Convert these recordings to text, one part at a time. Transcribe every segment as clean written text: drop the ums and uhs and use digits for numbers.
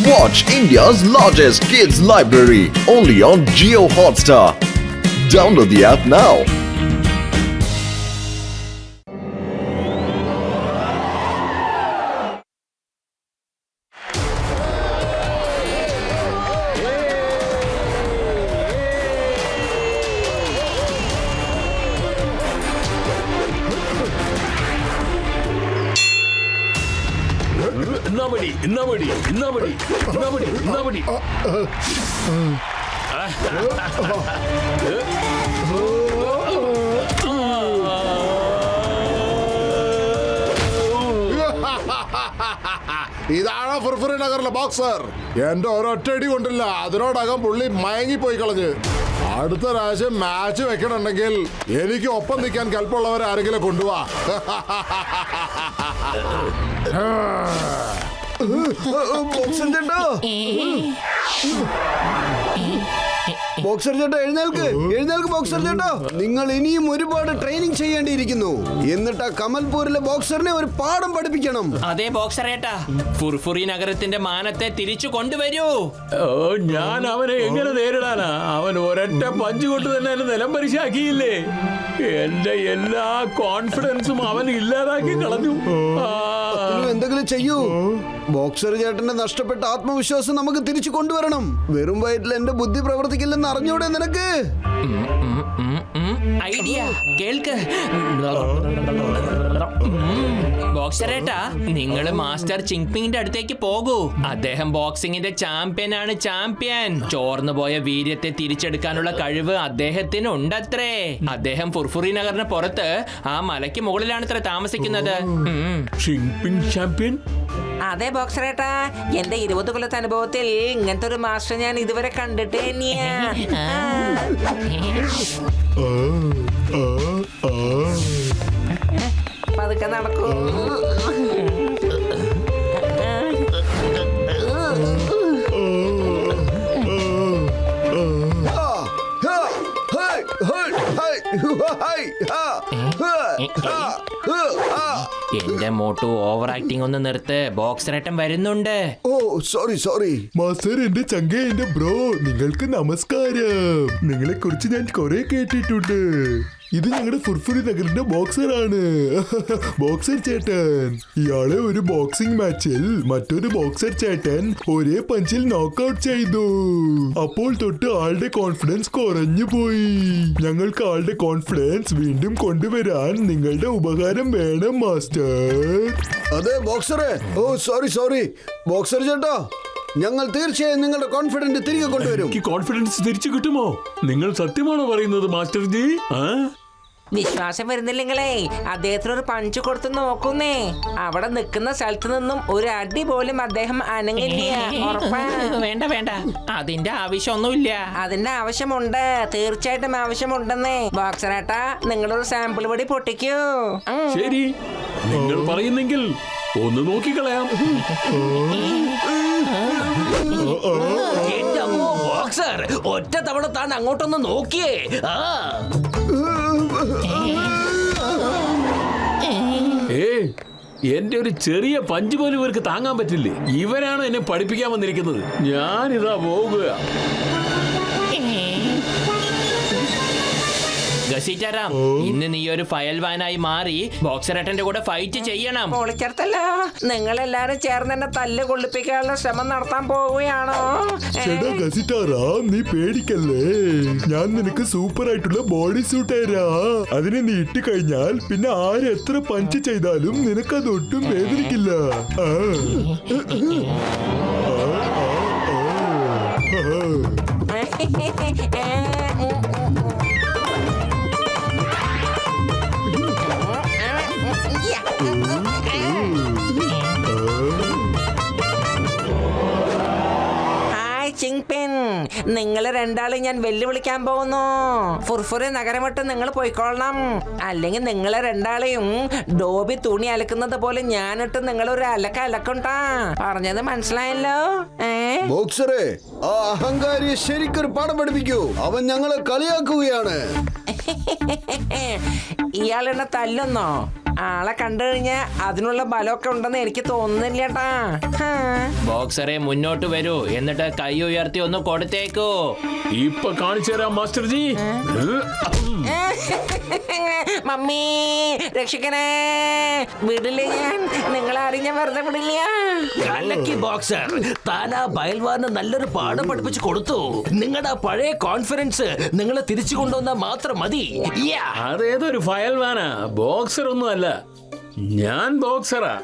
Watch India's largest kids library only on Jio Hotstar. Download the app now. Nobody. ഇതാണ് ഫുർഫുറി നഗറിലെ boxer. എന്റെ ഒരൊറ്റടി കൊണ്ടില്ല, അതിനോടകം പുള്ളി മയങ്ങിപ്പോയി കളഞ്ഞ്. അടുത്ത പ്രാവശ്യം മാച്ച് വെക്കണമെങ്കിൽ എനിക്ക് ഒപ്പം നിൽക്കാൻ കൽപ്പുള്ളവരെ ആരെങ്കിലും കൊണ്ടുപോവാ. ബോക്സർ ചേട്ടാ എഴുന്നേൽക്ക് ബോക്സർ ചേട്ടാ. നിങ്ങൾ ഇനിയും ഒരുപാട് ട്രെയിനിങ് ചെയ്യേണ്ടിയിരിക്കുന്നു. എന്നിട്ട് കമൽപൂരിലെ ബോക്സറിനെ ഒരു പാഠം പഠിപ്പിക്കണം. അതെ ബോക്സർ ഏട്ടാ, ഫുർഫുറി നഗരത്തിന്റെ മാനത്തെ തിരിച്ചു കൊണ്ടുവരൂ. ഞാൻ അവനെ എങ്ങനെ നേരിടാനാ? അവൻ ഒരൊറ്റ പഞ്ച് കൊണ്ട് തന്നെ എന്നെ നിലം പരിശാക്കിയില്ലേ. എന്റെ എല്ലാ കോൺഫിഡൻസും അവൻ ഇല്ലാതാക്കി കളഞ്ഞു. എന്തെങ്കിലും ചെയ്യൂ. ബോക്സർ ചേട്ടന്റെ നഷ്ടപ്പെട്ട ആത്മവിശ്വാസം നമുക്ക് തിരിച്ചു കൊണ്ടുവരണം. വെറും വയറ്റിൽ എന്റെ ബുദ്ധി പ്രവർത്തിക്കില്ലെന്ന് അറിഞ്ഞൂടെ നിനക്ക്? ഐഡിയ കേൾക്ക് ബോക്സറേട്ടാ, നിങ്ങൾ മാസ്റ്റർ ചിങ്പിങ്ങിന്റെ അടുത്തേക്ക് പോകൂ. അദ്ദേഹം ബോക്സിംഗിന്റെ ചാമ്പ്യൻ ആണ്. ചോർന്നു പോയ വീര്യത്തെ തിരിച്ചെടുക്കാനുള്ള കഴിവ് അദ്ദേഹത്തിന് ഉണ്ടത്രേ. അദ്ദേഹം ഫുർഫുറി നഗറിന് പുറത്ത് ആ മലയ്ക്ക് മുകളിലാണത്രേ താമസിക്കുന്നത്. ചാമ്പ്യൻ? അതെ ബോക്സറേട്ടാ, എന്റെ 20 കൊല്ലത്തെ അനുഭവത്തിൽ ഇങ്ങനത്തെ ഒരു മാസ്റ്റർ ഞാൻ ഇതുവരെ കണ്ടിട്ട് തന്നെയാ. പതുക്കെ നടക്കൂ. എന്റെ മോട്ടു ഓവർ ആക്ടിംഗ് ഒന്ന് നിർത്ത്. ബോക്സറേട്ടൻ വരുന്നുണ്ട്. ഓ സോറി മാസ്റ്റർ, എന്റെ ചങ്ക, എന്റെ ബ്രോ, നിങ്ങൾക്ക് നമസ്കാരം. നിങ്ങളെ കുറിച്ച് ഞാൻ കുറെ കേട്ടിട്ടുണ്ട്. ഇത് ഞങ്ങളുടെ ഫുർഫുറി നഗറിന്റെ ബോക്സറാണ്. ബോക്സർ ചേട്ടൻ. ഇയാളെ ഒരു ബോക്സിംഗ് മാച്ചിൽ മറ്റൊരു ബോക്സർ ചേട്ടൻ ഒരേ പഞ്ചിൽ നോക്കൌട്ട് ചെയ്തു. അപ്പോൾ തൊട്ട് ആളുടെ കോൺഫിഡൻസ് കുറഞ്ഞു പോയി. ഞങ്ങൾക്ക് ആളുടെ കോൺഫിഡൻസ് വീണ്ടും കൊണ്ടുവരാൻ നിങ്ങളുടെ ഉപകാരം വേണം മാസ്റ്റർ. അതെ ബോക്സറെ. ഓ സോറി ബോക്സർ ചേട്ടാ, ഞങ്ങൾ തീർച്ചയായും നിങ്ങളുടെ കോൺഫിഡൻസ് തിരികെ കൊണ്ടുവരും. കോൺഫിഡൻസ് തിരിച്ചു കിട്ടുമോ? നിങ്ങൾ സത്യമാണോ പറയുന്നത് മാസ്റ്റർ ജി? വിശ്വാസം വരുന്നില്ലെങ്കിലേ അദ്ദേഹത്തിന് ഒരു പഞ്ച് കൊടുത്ത് നോക്കുന്നേ. അവിടെ നിൽക്കുന്ന സ്ഥലത്ത് നിന്നും ഒരു അടി പോലും അദ്ദേഹം അനങ്ങില്ല. വേണ്ട, അതിന്റെ ആവശ്യമൊന്നുമില്ല. അതിന്റെ ആവശ്യമുണ്ട്, തീർച്ചയായിട്ടും ആവശ്യമുണ്ടെന്നേ. ബോക്സറേട്ടാ, നിങ്ങളൊരു സാമ്പിൾ കൂടി പൊട്ടിക്കൂ. ശരി, നിങ്ങൾ പറയുന്നെങ്കിൽ ഒന്ന് നോക്കിക്കളയാം. ബോക്സർ, ഒറ്റ തവണ താൻ അങ്ങോട്ടൊന്ന് നോക്കിയേ. എന്റെ ഒരു ചെറിയ പഞ്ച് പോലും ഇവർക്ക് താങ്ങാൻ പറ്റില്ലേ. ഇവരാണ് എന്നെ പഠിപ്പിക്കാൻ വന്നിരിക്കുന്നത്. ഞാനിതാ പോകുക. ഗസിറ്റാരാം, ഇന്ന് നീ ഒരു ഫയൽവാനായി മാറി ബോക്സറേട്ടന്റെ കൂടെ ഫൈറ്റ് ചെയ്യണം. പൊളിച്ചെടുത്തല്ല, നിങ്ങളെല്ലാരും ചേർന്ന് എന്നെ തല്ല് കൊള്ളിപ്പിക്കാനുള്ള ശ്രമം നടത്താൻ പോവുകയാണോ? ഗസിറ്റാറാ, നീ പേടിക്കല്ലേ. ഞാൻ നിനക്ക് സൂപ്പർ ആയിട്ടുള്ള ബോഡി സൂട്ട് തരാ. അതിനെ നീ ഇട്ട് കഴിഞ്ഞാൽ പിന്നെ ആര് എത്ര പഞ്ച് ചെയ്താലും നിനക്കത് ഒട്ടും വേദനിക്കില്ല. ചിങ്പിൻ, നിങ്ങൾ രണ്ടാളും ഞാൻ വെല്ലുവിളിക്കാൻ പോകുന്നു. ഫുർഫുറി നഗരം വിട്ട് നിങ്ങൾ പോയിക്കൊള്ളണം. അല്ലെങ്കിൽ നിങ്ങളെ രണ്ടാളെയും ഡോബി തുണി അലക്കുന്നത് പോലെ ഞാനിട്ട് നിങ്ങളൊരു അലക്കുണ്ടാ. പറഞ്ഞത് മനസ്സിലായല്ലോ? ബോക്സറെ, ആ അഹങ്കാരിയെ ശരിക്കൊരു പാഠം പഠിപ്പിക്കൂ. അവൻ ഞങ്ങളെ കളിയാക്കുകയാണ്. ഇയാളെന്നെ തല്ലുന്നോ? ആളെ കണ്ടു കഴിഞ്ഞാ അതിനുള്ള ബലമൊക്കെ ഉണ്ടെന്ന് എനിക്ക് തോന്നുന്നില്ലേട്ടാ. ബോക്സറെ മുന്നോട്ട് വരൂ, എന്നിട്ട് കൈ ഉയർത്തി ഒന്ന് കൊടുത്തേക്കൂ. ഇപ്പൊ കാണിച്ചു തരാം മാസ്റ്റർ ജി. മമ്മി രക്ഷിക്കണേ, വിടില്ല ഞാൻ, നിങ്ങളാരും ഞാൻ വെറുതെ വിടില്ല. കലക്കി ബോക്സർ, താനാ ബയൽവാന് നല്ലൊരു പാഠം പഠിപ്പിച്ചു കൊടുത്തു. നിങ്ങളുടെ പഴയ കോൺഫിഡൻസ് നിങ്ങൾ തിരിച്ചു കൊണ്ടുവന്നാൽ മാത്രം മതി. അതേതൊരു ഫയൽ വാനാ, ബോക്സർ ഒന്നും അല്ല. ഞാൻ ബോക്സറാ.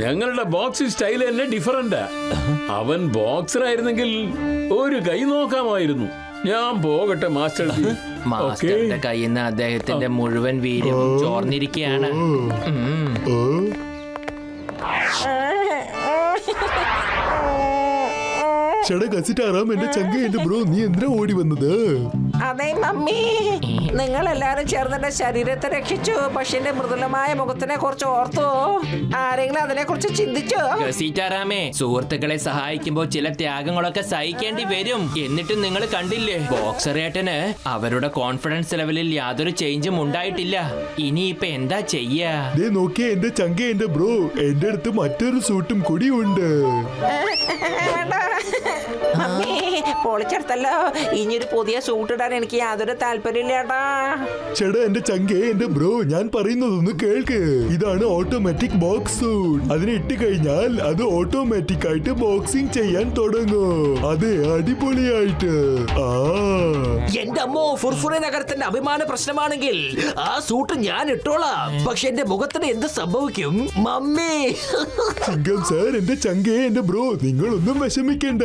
ഞങ്ങളുടെ ബോക്സിംഗ് സ്റ്റൈൽ തന്നെ ഡിഫറന്റാ. അവൻ ബോക്സർ ആയിരുന്നെങ്കിൽ ഒരു കൈ നോക്കാമായിരുന്നു. ഞാൻ പോകട്ടെ മാസ്റ്റർ ജി. മാസ്റ്ററുടെ കയ്യിൽ നിന്ന് അദ്ദേഹത്തിന്റെ മുഴുവൻ വീര്യവും ചോർന്നിരിക്കുകയാണ്. ചേട്ടാ കസിറ്റാറാം, എന്റെ ചങ്ക, എന്റെ ബ്രോ, നീ എന്തിനാ ഓടി വന്നത്? അതെ മമ്മി, നിങ്ങൾ എല്ലാരും ചേർന്ന് എന്റെ ശരീരത്തെ രക്ഷിച്ചു. പക്ഷെ എന്റെ മൃദുലമായ മുഖത്തിനെ കുറിച്ച് ഓർത്തു. ആരെങ്കിലും അതിനെ കുറിച്ച് ചിന്തിച്ചോ? സീതാറാമേ, സുഹൃത്തുക്കളെ സഹായിക്കുമ്പോൾ ചില ത്യാഗങ്ങളൊക്കെ സഹിക്കേണ്ടി വരും. എന്നിട്ടും നിങ്ങൾ കണ്ടില്ലേ, ബോക്സറേട്ടന് അവരുടെ കോൺഫിഡൻസ് ലെവലിൽ യാതൊരു ചേഞ്ചും ഉണ്ടായിട്ടില്ല. ഇനിയിപ്പൊ എന്താ ചെയ്യാ? ദേ നോക്കിയേ, എന്റെ ചങ്ക, എന്റെ ബ്രോ, എന്റെ അടുത്ത് മറ്റൊരു സൂട്ടും കൂടി ഉണ്ട്. മമ്മി പൊളിച്ചെടുത്തല്ലോ. ഇനിയൊരു പുതിയ സൂട്ട് ഇടാൻ എനിക്ക് യാതൊരു താല്പര്യമില്ലേട്ടാ. ചേട്ടാ എന്റെ ചങ്കേ, എന്റെ ബ്രോ, ഞാൻ പറയുന്നതൊന്ന് കേൾക്ക്. ഇതാണ് ഓട്ടോമാറ്റിക് ബോക്സ് സൂട്ട്. അതിനെ ഇട്ട് കഴിഞ്ഞാൽ അത് ഓട്ടോമാറ്റിക് ആയിട്ട് ബോക്സിംഗ് ചെയ്യാൻ തുടങ്ങും. അതെ, അടിപൊളിയായിട്ട്. എന്റെ അമ്മോ, ഫുർഫുറി നഗരത്തിന്റെ അഭിമാന പ്രശ്നമാണെങ്കിൽ ആ സൂട്ട് ഞാൻ ഇട്ടോളാം. പക്ഷെ എന്റെ മുഖത്തിന് എന്ത് സംഭവിക്കും മമ്മി? ചിങ്കം സാർ, എന്റെ ചങ്കേ, എന്റെ ബ്രോ, നിങ്ങളൊന്നും വിഷമിക്കണ്ട.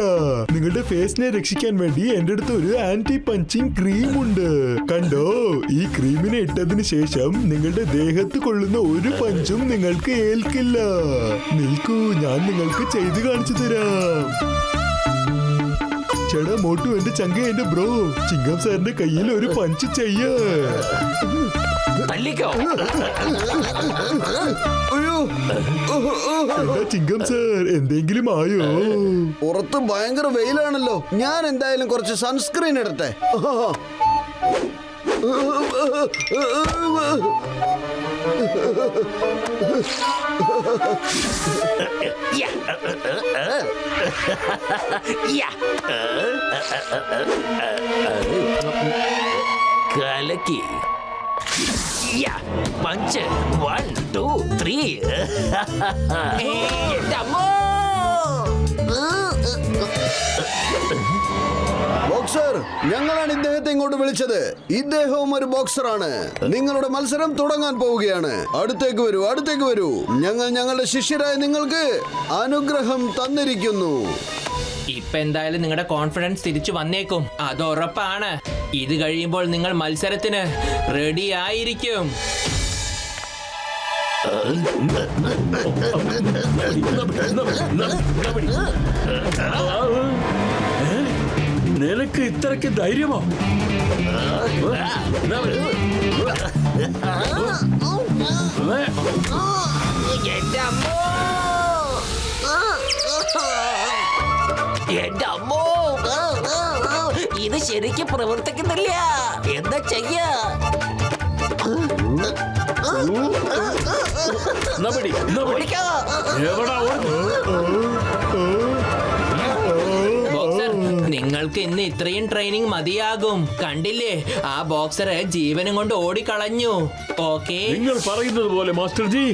നിങ്ങളുടെ ഫേസിനെ രക്ഷിക്കാൻ വേണ്ടി എന്റെ അടുത്ത് ഒരു ആന്റി പഞ്ചിങ് ക്രീം ഉണ്ട്. കണ്ടോ, ഈ ക്രീമിനെ ഇട്ടതിന് ശേഷം നിങ്ങളുടെ ദേഹത്ത് കൊള്ളുന്ന ഒരു പഞ്ചും നിങ്ങൾക്ക് ഏൽക്കില്ല. നിൽക്കൂ, ഞാൻ നിങ്ങൾക്ക് ചെയ്ത് കാണിച്ചു തരാം. ചേട്ടാ മോട്ടു, എന്റെ ചങ്ക, എന്റെ ബ്രോ, ചിങ്കം സാറിന്റെ കയ്യിൽ ഒരു പഞ്ച് ചെയ്യാ. തല്ലിക്കോ. ചിങ്കം സാർ, എന്തെങ്കിലും ആയോ? പുറത്ത് ഭയങ്കര വെയിലാണല്ലോ. ഞാൻ എന്തായാലും കുറച്ച് സൺസ്ക്രീൻ ഇടട്ടെ. കലക്കി. പഞ്ച് 1 2 3. എന്റെ അമ്മോ. ബോക്സർ, ഞങ്ങളാണ് ഇദ്ദേഹത്തെ ഇങ്ങോട്ട് വിളിച്ചത്. ഇദ്ദേഹവും ഒരു ബോക്സറാണ്. നിങ്ങളുടെ മത്സരം തുടങ്ങാൻ പോവുകയാണ്. അടുത്തേക്ക് വരൂ, അടുത്തേക്ക് വരൂ. ഞങ്ങൾ ഞങ്ങളുടെ ശിഷ്യരായ നിങ്ങൾക്ക് അനുഗ്രഹം തന്നിരിക്കുന്നു. ഇപ്പൊ എന്തായാലും നിങ്ങളുടെ കോൺഫിഡൻസ് തിരിച്ചു വന്നേക്കും, അത് ഉറപ്പാണ്. ഇത് കഴിയുമ്പോൾ നിങ്ങൾ മത്സരത്തിന് റെഡി ആയിരിക്കും. നിനക്ക് ഇത്രയ്ക്ക് ധൈര്യമോ? എന്റെ അമ്മോ, എന്റെ അമ്മോ, ഇത് ശരിക്കും പ്രവർത്തിക്കുന്നില്ല. എന്താ ചെയ്യാ? ബോക്സർ, നിങ്ങൾക്ക് ഇന്ന് ഇത്രയും ട്രെയിനിങ് മതിയാകും. കണ്ടില്ലേ, ആ ബോക്സറെ ജീവനും കൊണ്ട് ഓടിക്കളഞ്ഞു. ഓക്കേ, നിങ്ങൾ പറയുന്നത് പോലെ മാസ്റ്റർ ജി.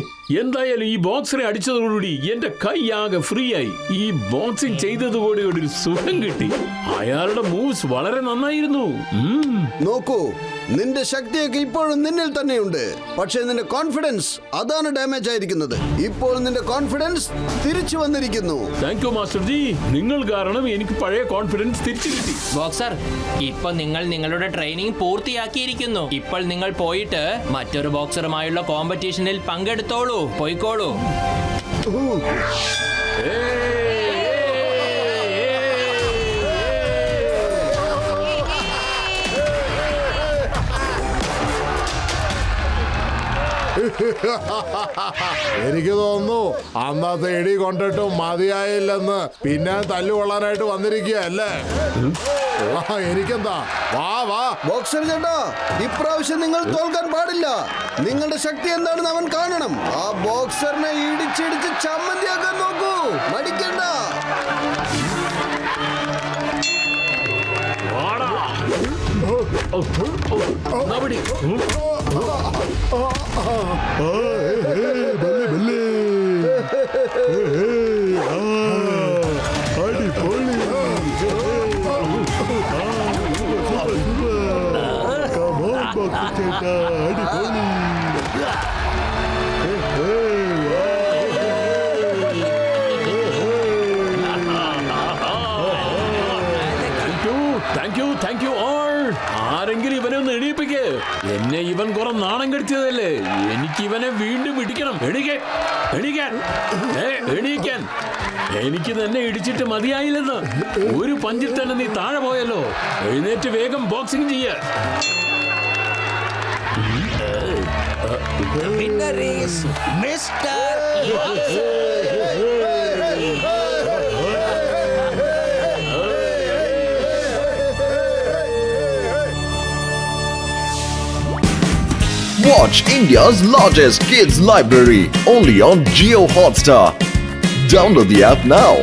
എന്തായാലും ഈ ബോക്സറെ അടിച്ചതോടുകൂടി എന്റെ കൈ ആകെ ഫ്രീ ആയി. ഈ ബോക്സിംഗ് ചെയ്തതോടെ ഒരു സുഖം കിട്ടി. അയാളുടെ മൂവ്സ് വളരെ നന്നായിരുന്നു. നോക്കൂ, നിന്റെ ശക്തിയൊക്കെ ഇപ്പോഴും നിന്നിൽ തന്നെയുണ്ട്. പക്ഷേ നിന്റെ കോൺഫിഡൻസ്, അതാണ് ഡാമേജ് ആയിരിക്കുന്നത്. ഇപ്പോൾ നിന്റെ കോൺഫിഡൻസ് തിരിച്ചു വന്നിരിക്കുന്നു. Thank you master G. നിങ്ങൾ കാരണം എനിക്ക് പഴയ കോൺഫിഡൻസ് തിരിച്ചു കിട്ടി. ബോക്സർ, ഇപ്പൊ നിങ്ങൾ നിങ്ങളുടെ ട്രെയിനിങ് പൂർത്തിയാക്കിയിരിക്കുന്നു. ഇപ്പോൾ നിങ്ങൾ പോയിട്ട് മറ്റൊരു ബോക്സറുമായുള്ള കോമ്പറ്റീഷനിൽ പങ്കെടുത്തോളൂ. പോയിക്കോളൂ. എനിക്ക് തോന്നുന്നു അന്നത്തെ ഇടി കൊണ്ടിട്ടും മതിയായില്ലെന്ന് പിന്നെ തല്ലുകൊള്ളാനായിട്ട് വന്നിരിക്കുക അല്ലേ? എനിക്കെന്താ, വാ വാ. ബോക്സർ ചേട്ടാ, ഇപ്രാവശ്യം നിങ്ങൾ തോൽക്കാൻ പാടില്ല. നിങ്ങളുടെ ശക്തി എന്താണെന്ന് അവൻ കാണണം. ആ ബോക്സറിനെ ഇടിച്ചിടിച്ച് ചമ്മന്തിയാക്കാൻ നോക്കൂ. മടിക്കണ്ട. അടിപൊളി. ബോക്സർ ചേട്ടാ, അടിപൊളി. Thank you all. ആരെങ്കിലും ഇവനെ ഒന്ന് എണീപ്പിക്ക്. എന്നെ ഇവൻ കുറെ നാണം കടിച്ചതല്ലേ, എനിക്ക് ഇവനെ വീണ്ടും ഇടിക്കണം. എണീക്കാൻ. എനിക്ക് തന്നെ ഇടിച്ചിട്ട് മതിയായില്ലെന്ന്. ഒരു പഞ്ചിൽ തന്നെ നീ താഴെ പോയല്ലോ. എഴുന്നേറ്റ് വേഗം ബോക്സിംഗ് ചെയ്യ. The winner is Mr. Watch India's largest kids library only on Geo Hotstar. Download the app now.